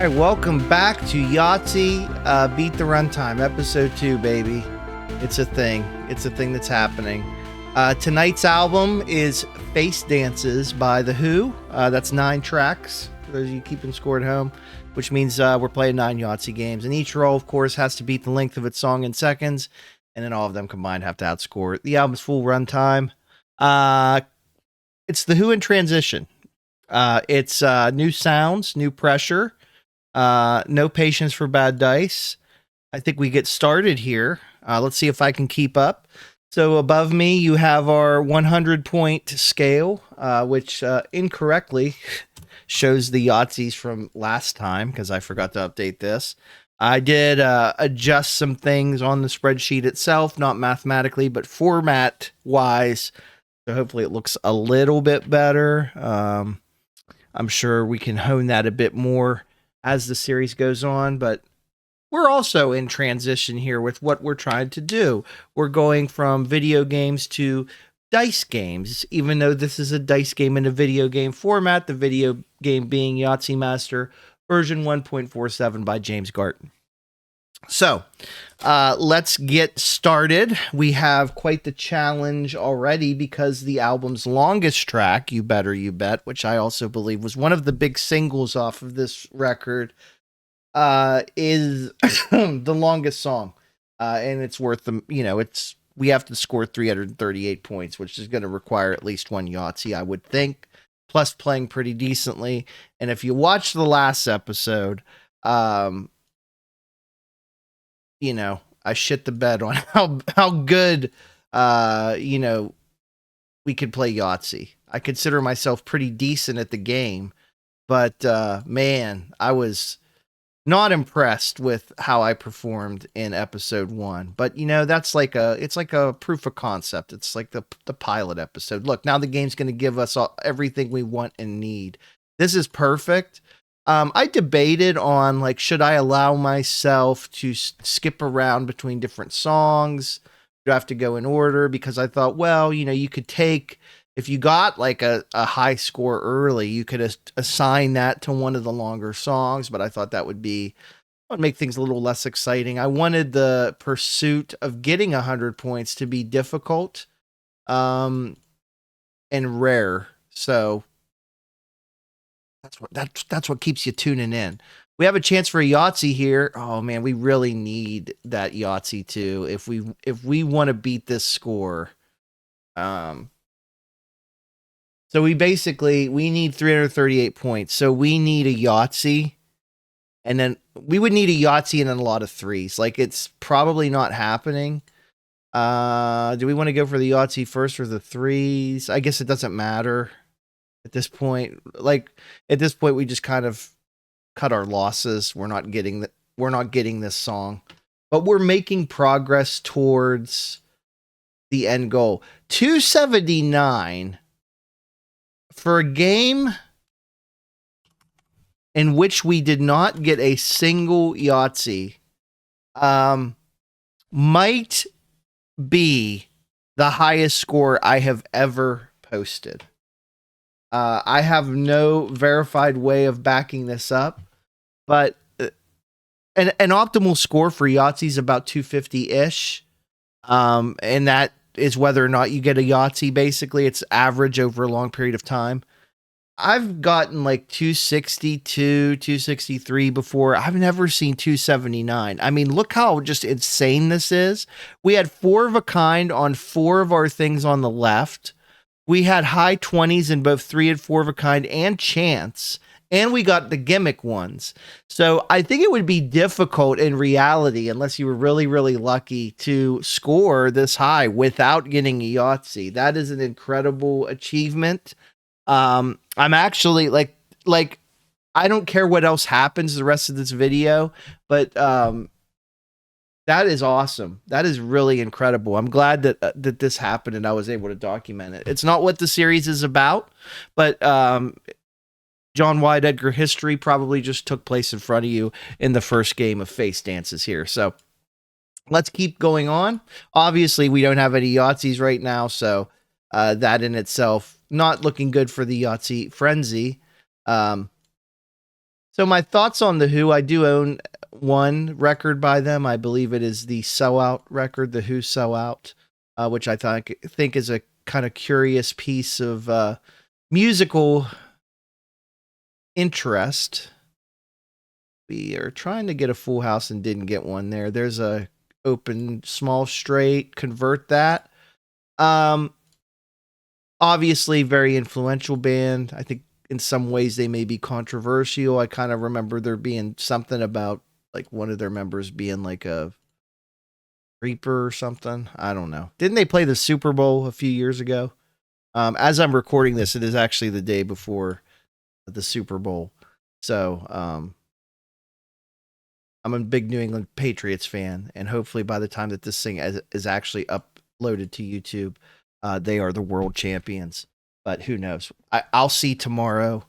All right, welcome back to Yahtzee Beat the Runtime, episode 2, baby. It's a thing. It's a thing that's happening. Tonight's album is Face Dances by The Who. That's 9 tracks, for those of you keeping score at home, which means we're playing 9 Yahtzee games. And each roll, of course, has to beat the length of its song in seconds, and then all of them combined have to outscore it. The album's full runtime. It's The Who in transition. It's new sounds, new pressure. No patience for bad dice. I think we get started here. Let's see if I can keep up. So above me, you have our 100-point scale, which incorrectly shows the Yahtzees from last time because I forgot to update this. I did adjust some things on the spreadsheet itself, not mathematically, but format-wise. So hopefully it looks a little bit better. I'm sure we can hone that a bit more as the series goes on, but we're also in transition here with what we're trying to do. We're going from video games to dice games, even though this is a dice game in a video game format, the video game being Yahtzee Master version 1.47 by James Garton. So let's get started. We have quite the challenge already because the album's longest track, You Better You Bet, which I also believe was one of the big singles off of this record, is the longest song. And it's worth them, we have to score 338 points, which is going to require at least one Yahtzee, I would think, plus playing pretty decently. And if you watch the last episode, I shit the bed on how good, we could play Yahtzee. I consider myself pretty decent at the game, but man, I was not impressed with how I performed in episode 1. But that's it's like a proof of concept. It's like the pilot episode. Look, now the game's going to give us everything we want and need. This is perfect. I debated on should I allow myself to skip around between different songs? Do I have to go in order? Because I thought, well, you could take, if you got a high score early, you could assign that to one of the longer songs. But I thought that would make things a little less exciting. I wanted the pursuit of getting 100 points to be difficult, and rare. So that's what keeps you tuning in. We have a chance for a Yahtzee here. Oh man, we really need that Yahtzee too if we want to beat this score. So we need 338 points. So we need a Yahtzee, and then we would need a Yahtzee and then a lot of threes. It's probably not happening. Do we want to go for the Yahtzee first or the threes? I guess it doesn't matter. At this point, we just kind of cut our losses. We're not getting this song, but we're making progress towards the end goal. 279 for a game in which we did not get a single Yahtzee, might be the highest score I have ever posted. I have no verified way of backing this up, but an optimal score for Yahtzee is about 250-ish. And that is whether or not you get a Yahtzee. Basically, it's average over a long period of time. I've gotten 262, 263 before. I've never seen 279. I mean, look how just insane this is. We had 4 of a kind on 4 of our things on the left. We had high 20s in both 3 and 4 of a kind and chance, and we got the gimmick ones. So I think it would be difficult in reality, unless you were really, really lucky, to score this high without getting a Yahtzee. That is an incredible achievement. I'm actually I don't care what else happens the rest of this video, but that is awesome. That is really incredible. I'm glad that this happened and I was able to document it. It's not what the series is about, but John Wyatt, Edgar history probably just took place in front of you in the first game of Face Dances here. So let's keep going on. Obviously, we don't have any Yahtzees right now, so that in itself not looking good for the Yahtzee frenzy. So my thoughts on The Who, I do own one record by them. I believe it is the Sellout record, The Who Sellout, which I think is a kind of curious piece of musical interest. We are trying to get a full house and didn't get one there. There's a open small straight, convert that. Obviously very influential band. I think in some ways they may be controversial. I kind of remember there being something about like one of their members being like a reaper or something. I don't know. Didn't they play the Super Bowl a few years ago? As I'm recording this, it is actually the day before the Super Bowl. So, I'm a big New England Patriots fan, and hopefully by the time that this thing is actually uploaded to YouTube, they are the world champions. But who knows? I'll see tomorrow.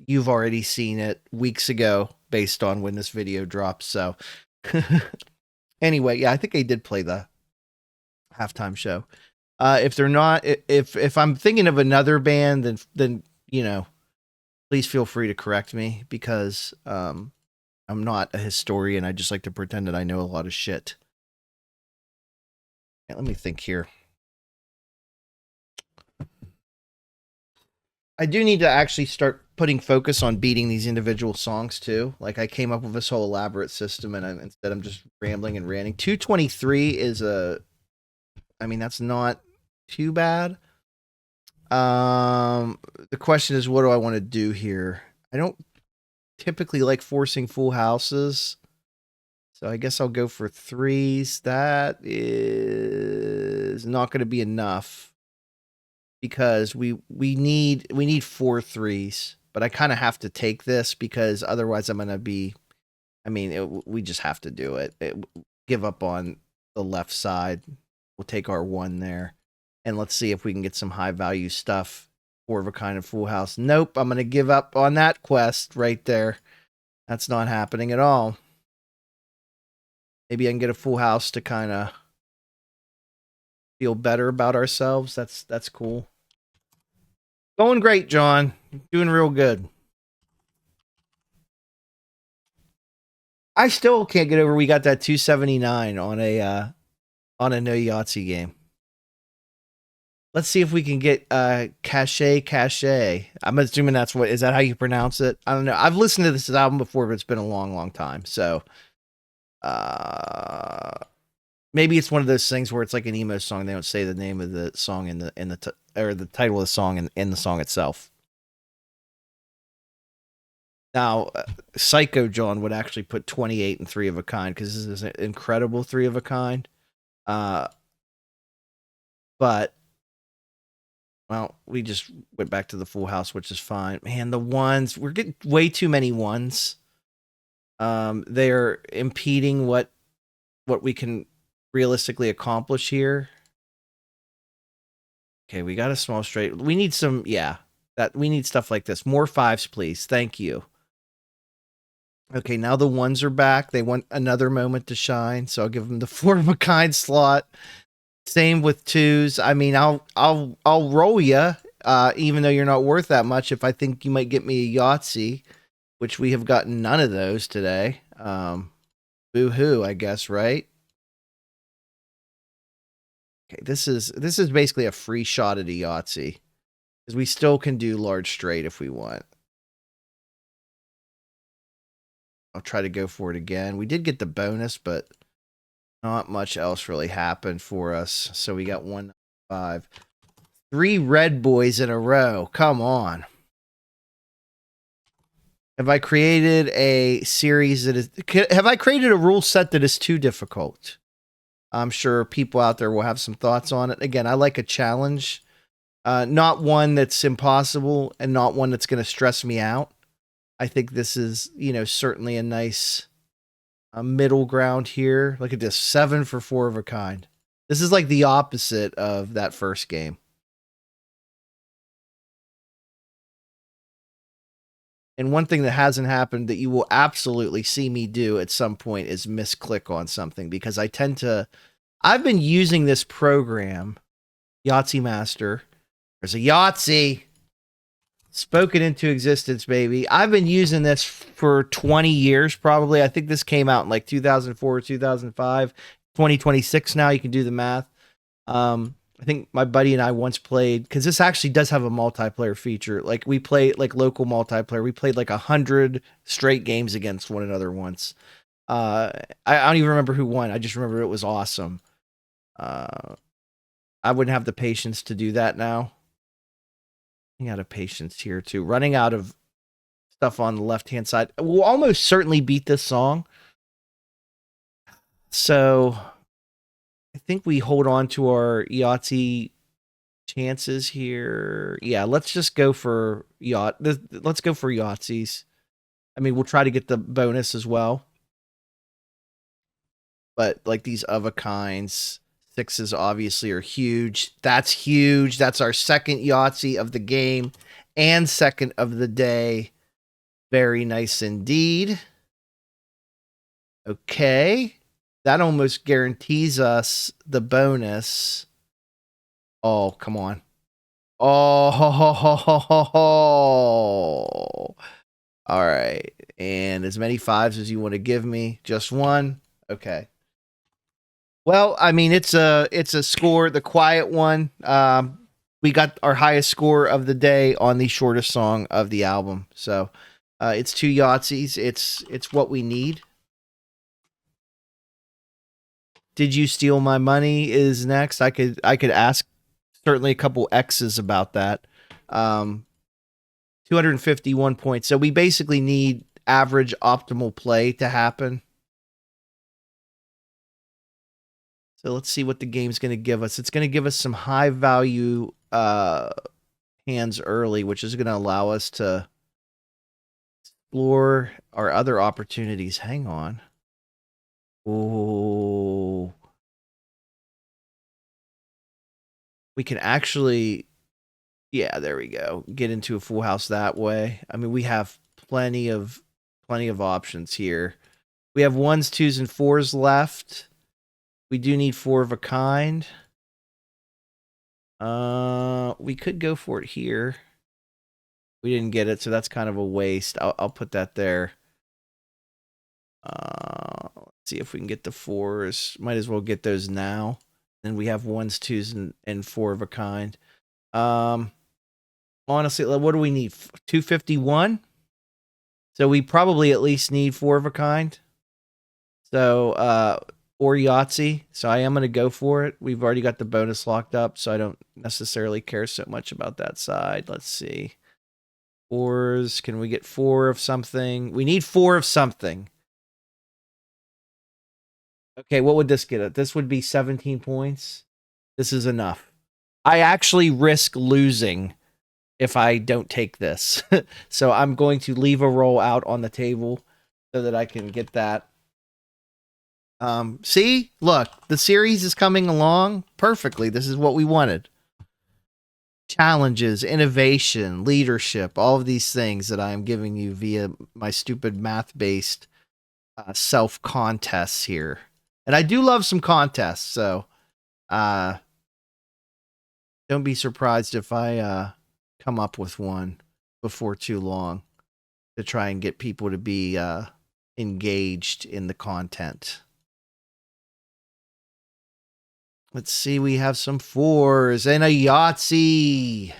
You've already seen it weeks ago based on when this video drops. So anyway, yeah, I think they did play the halftime show. If they're not, if I'm thinking of another band, then you know, please feel free to correct me because I'm not a historian. I just like to pretend that I know a lot of shit. Yeah, let me think here. I do need to actually start putting focus on beating these individual songs too. Like I came up with this whole elaborate system, and instead I'm just rambling and ranting. 223 is that's not too bad. The question is, what do I want to do here? I don't typically like forcing full houses, so I guess I'll go for threes. That is not going to be enough because we need 4 threes, but I kind of have to take this because otherwise I'm going to be. We just have to do it. Give up on the left side. We'll take our 1 there. And let's see if we can get some high value stuff. 4 of a kind of full house. Nope, I'm going to give up on that quest right there. That's not happening at all. Maybe I can get a full house to kind of feel better about ourselves. That's cool. Going great, John. Doing real good. I still can't get over we got that 279 on a no Yahtzee game. Let's see if we can get Cache. I'm assuming that's what is that how you pronounce it? I don't know. I've listened to this album before, but it's been a long time. So maybe it's one of those things where it's like an emo song. They don't say the name of the song or the title of the song in the song itself. Now, Psycho John would actually put 28 and 3 of a kind because this is an incredible 3 of a kind. But well, we just went back to the full house, which is fine. Man, the ones, we're getting way too many ones. They're impeding what we can realistically accomplish here. Okay, we got a small straight. We need some, we need stuff like this. More 5s, please. Thank you. Okay, now the 1s are back. They want another moment to shine, so I'll give them the 4 of a kind slot. Same with 2s. I mean, I'll roll you, even though you're not worth that much. If I think you might get me a Yahtzee, which we have gotten none of those today. Boo-hoo, I guess, right? Okay, this is basically a free shot at a Yahtzee because we still can do large straight if we want. I'll try to go for it again. We did get the bonus, but not much else really happened for us. So we got 1 5. 3 red boys in a row. Come on. Have I created a series that is... Have I created a rule set that is too difficult? I'm sure people out there will have some thoughts on it. Again, I like a challenge. Not one that's impossible and not one that's going to stress me out. I think this is, certainly a nice middle ground here. Look at this. 7 for 4 of a kind. This is like the opposite of that first game. And one thing that hasn't happened that you will absolutely see me do at some point is misclick on something because I tend to... I've been using this program, Yahtzee Master. There's a Yahtzee. Spoken into existence, baby. I've been using this for 20 years, probably. I think this came out in like 2004, 2005, 2026 now. You can do the math. I think my buddy and I once played, because this actually does have a multiplayer feature. Like we play like local multiplayer. We played like 100 straight games against one another once. I don't even remember who won. I just remember it was awesome. I wouldn't have the patience to do that now. Running out of patience here too. Running out of stuff on the left-hand side. We'll almost certainly beat this song. So I think we hold on to our Yahtzee chances here. Yeah, let's just go for let's go for Yahtzees. I mean, we'll try to get the bonus as well. But like these of a kinds, sixes obviously are huge. That's huge. That's our second Yahtzee of the game and second of the day. Very nice indeed. Okay. That almost guarantees us the bonus. Oh, come on. Oh, ho, ho, ho, ho, ho, ho. All right. And as many fives as you want to give me. Just one. Okay. Well, I mean, it's a score, the quiet one. We got our highest score of the day on the shortest song of the album. So it's 2 Yahtzees. It's what we need. Did you steal my money is next. I could ask certainly a couple X's about that. 251 points. So we basically need average optimal play to happen. So let's see what the game's going to give us. It's going to give us some high value hands early, which is going to allow us to explore our other opportunities. Hang on. Oh, we can actually, yeah, there we go. Get into a full house that way. I mean, we have plenty of options here. We have 1s, 2s, and 4s left. We do need 4 of a kind. We could go for it here. We didn't get it, so that's kind of a waste. I'll put that there. Let's see if we can get the 4s. Might as well get those now. And we have 1s, 2s, and 4 of a kind. Honestly, what do we need? 251? So we probably at least need 4 of a kind. So, or Yahtzee. So I am going to go for it. We've already got the bonus locked up, so I don't necessarily care so much about that side. Let's see. 4s. Can we get 4 of something? We need 4 of something. Okay, what would this get us? This would be 17 points. This is enough. I actually risk losing if I don't take this. So I'm going to leave a roll out on the table so that I can get that. See? Look, the series is coming along perfectly. This is what we wanted. Challenges, innovation, leadership, all of these things that I am giving you via my stupid math-based self-contests here. And I do love some contests, so don't be surprised if I come up with one before too long to try and get people to be engaged in the content. Let's see, we have some 4s and a Yahtzee.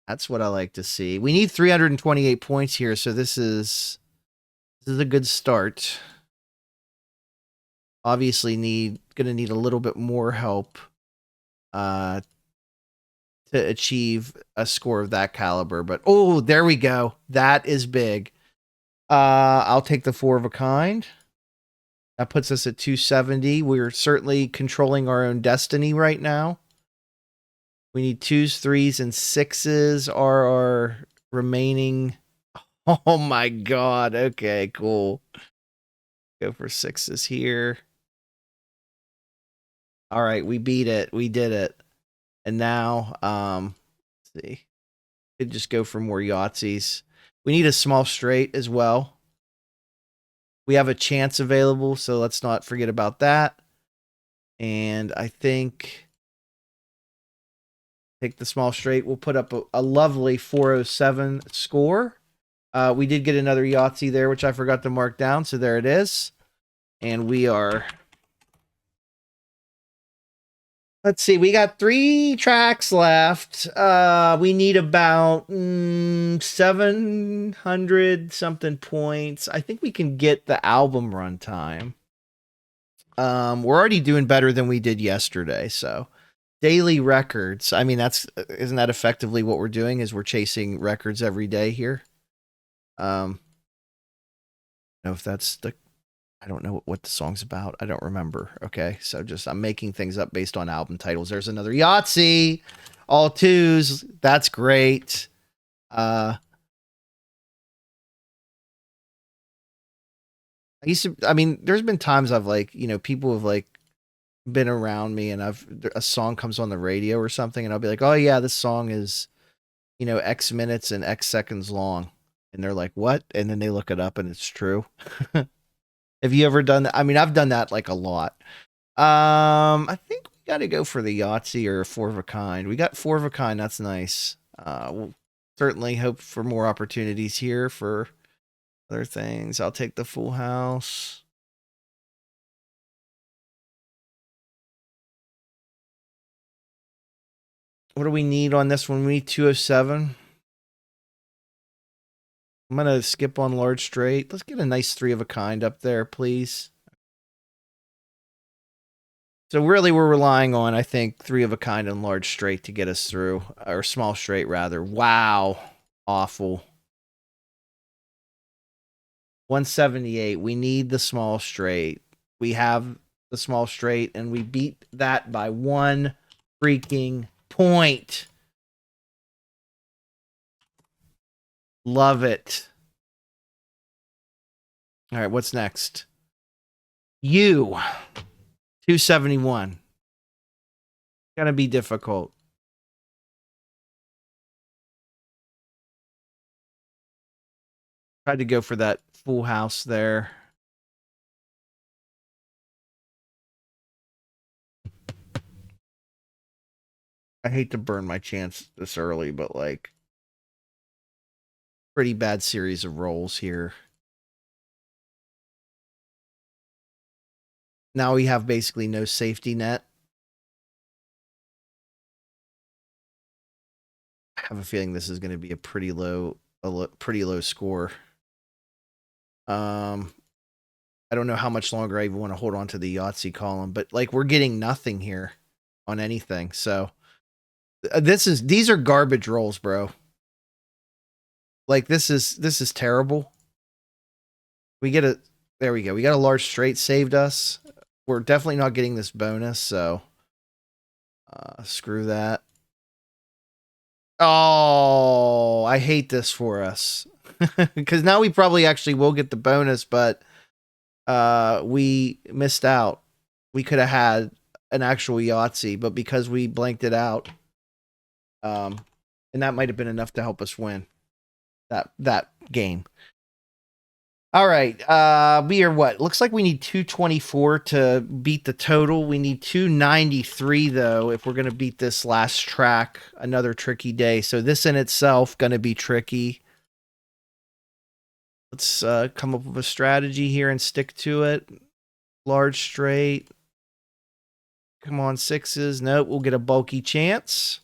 That's what I like to see. We need 328 points here, so this is a good start. Obviously gonna need a little bit more help to achieve a score of that caliber. But oh, there we go. That is big. I'll take the 4 of a kind. That puts us at 270. We're certainly controlling our own destiny right now. We need 2s, 3s, and 6s are our remaining. Oh my god. Okay, cool. Go for 6s here. All right, we beat it. We did it. And now, let's see. Could just go for more Yahtzees. We need a small straight as well. We have a chance available, so let's not forget about that. And I think Take the small straight. We'll put up a lovely 407 score. We did get another Yahtzee there, which I forgot to mark down. So there it is. And we are... Let's see. We got 3 tracks left. We need about 700 something points. I think we can get the album runtime. We're already doing better than we did yesterday. So daily records. I mean, isn't that effectively what we're doing? Is we're chasing records every day here? I don't know if that's I don't know what the song's about. I don't remember. Okay, so I'm making things up based on album titles. There's another Yahtzee, all 2s. That's great. I mean, there's been times I've people have been around me and a song comes on the radio or something and I'll be like, oh yeah, this song is, X minutes and X seconds long. And they're like, what? And then they look it up and it's true. Have you ever done that? I mean, I've done that a lot. I think we got to go for the Yahtzee or 4 of a kind. We got 4 of a kind. That's nice. We'll certainly hope for more opportunities here for other things. I'll take the full house. What do we need on this one? We need 207. I'm going to skip on large straight. Let's get a nice 3 of a kind up there, please. So really we're relying on, I think, 3 of a kind and large straight to get us through. Or small straight, rather. Wow. Awful. 178. We need the small straight. We have the small straight, and we beat that by 1 freaking point. Love it. All right, what's next? 271. Gonna be difficult. Tried to go for that full house there. I hate to burn my chance this early, but pretty bad series of rolls here. Now we have basically no safety net. I have a feeling this is going to be a pretty low score. I don't know how much longer I even want to hold on to the Yahtzee column, but we're getting nothing here on anything. So these are garbage rolls, bro. This is terrible. There we go. We got a large straight, saved us. We're definitely not getting this bonus, so screw that. Oh, I hate this for us. Because now we probably actually will get the bonus, but we missed out. We could have had an actual Yahtzee, but because we blanked it out, and that might have been enough to help us win that game. All right, we are what? Looks like we need 224 to beat the total. We need 293, though, if we're going to beat this last track. Another tricky day. So this in itself going to be tricky. Let's come up with a strategy here and stick to it. Large straight. Come on, 6s. Nope, we'll get a bulky chance.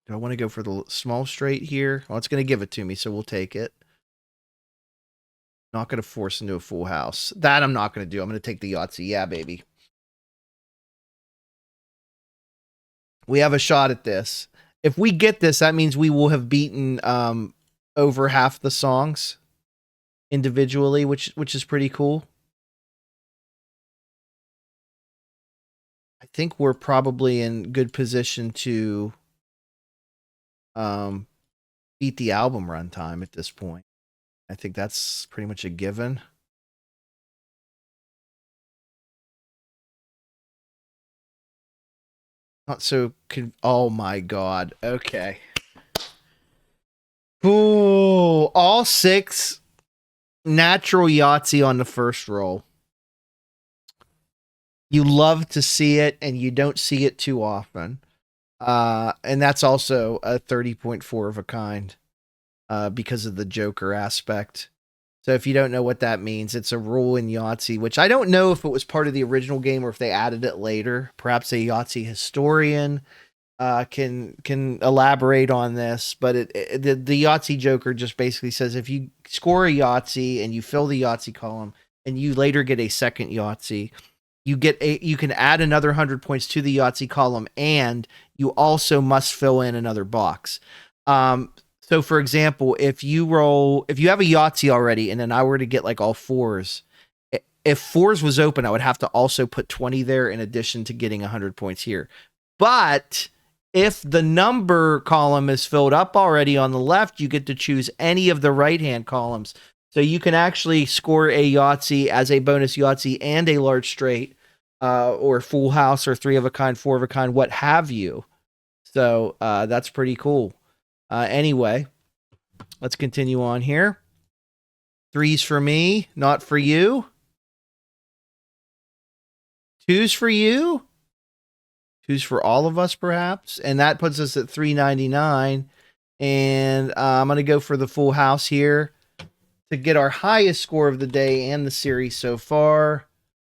Do I want to go for the small straight here? Well, it's going to give it to me, so we'll take it. Not going to force into a full house. That I'm not going to do. I'm going to take the Yahtzee. Yeah, baby. We have a shot at this. If we get this, that means we will have beaten over half the songs individually, which is pretty cool. I think we're probably in good position to beat the album runtime at this point. I think that's pretty much a given. Not so... Oh my god. Okay. Ooh, all 6 natural Yahtzee on the first roll. You love to see it, and you don't see it too often. And that's also a 30.4 of a kind because of the Joker aspect. So if you don't know what that means, it's a rule in Yahtzee, which I don't know if it was part of the original game or if they added it later. Perhaps a Yahtzee historian can elaborate on this, but the Yahtzee Joker just basically says if you score a Yahtzee and you fill the Yahtzee column and you later get a second Yahtzee, you can add another 100 points to the Yahtzee column, and you also must fill in another box. So for example, if you have a Yahtzee already, and then I were to get like all fours, if fours was open, I would have to also put 20 there in addition to getting 100 points here. But if the number column is filled up already on the left, you get to choose any of the right-hand columns. So you can actually score a Yahtzee as a bonus Yahtzee and a large straight, or full house, or 3 of a kind, 4 of a kind, what have you. So that's pretty cool. Anyway, let's continue on here. 3s for me, not for you. 2s for you. 2s for all of us, perhaps. And that puts us at $3.99. And I'm going to go for the full house here to get our highest score of the day and the series so far.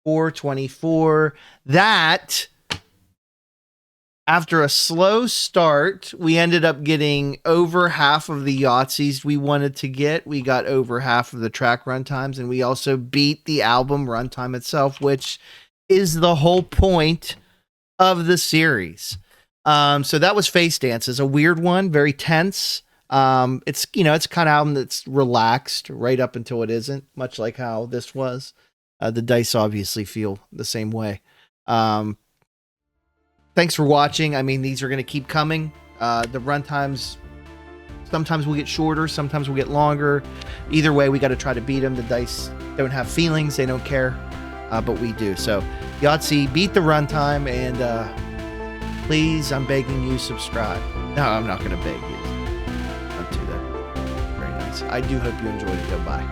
424. That, after a slow start, we ended up getting over half of the Yahtzees we wanted to get. We got over half of the track runtimes, and we also beat the album runtime itself, which is the whole point of the series. So that was Face Dance. It's a weird one, very tense. It's kind of album that's relaxed right up until it isn't, much like how this was. The dice obviously feel the same way. Thanks for watching. I mean, these are going to keep coming. The runtimes, sometimes we'll get shorter, sometimes we'll get longer. Either way, we got to try to beat them. The dice don't have feelings. They don't care. But we do. So Yahtzee, beat the runtime, and please, I'm begging you, subscribe. No, I'm not going to beg you. Don't do that. Very nice. I do hope you enjoyed it. Goodbye.